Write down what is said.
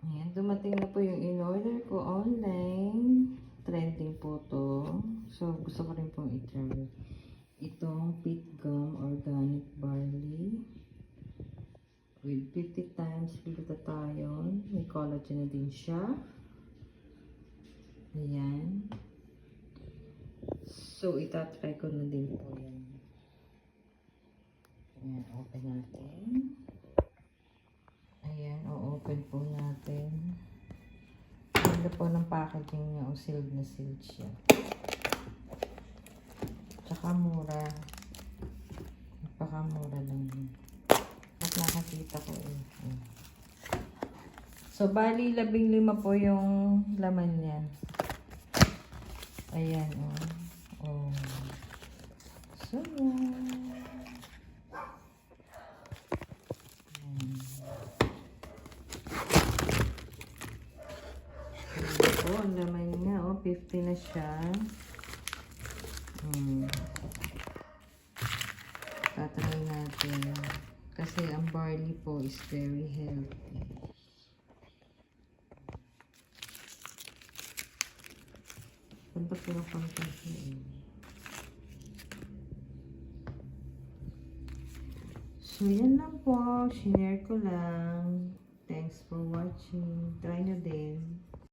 Ayan, dumating na po yung in-order ko online. Trending po to. So, gusto ko rin pong i-try. Itong Pit Gum Organic Barley. With 50 times glutathione. May collagen na din siya. Ayan. So, itatry ko na din po yan. Ayan, open natin. Ayan, o-open po natin. Ganda po ng packaging niya. O, sealed na sealed siya. Tsaka mura. Napakamura lang yun. At nakakita ko eh. Ayan. So, bali, 15 po yung laman niya. Ayan, oh. Oh. So, ito, ang laman niya, oh, 50 na siya. Tatry natin. Kasi ang barley po is very healthy. Ganda po ng content niya. So, yan lang po. Shinare ko lang. Thanks for watching. Try nyo din.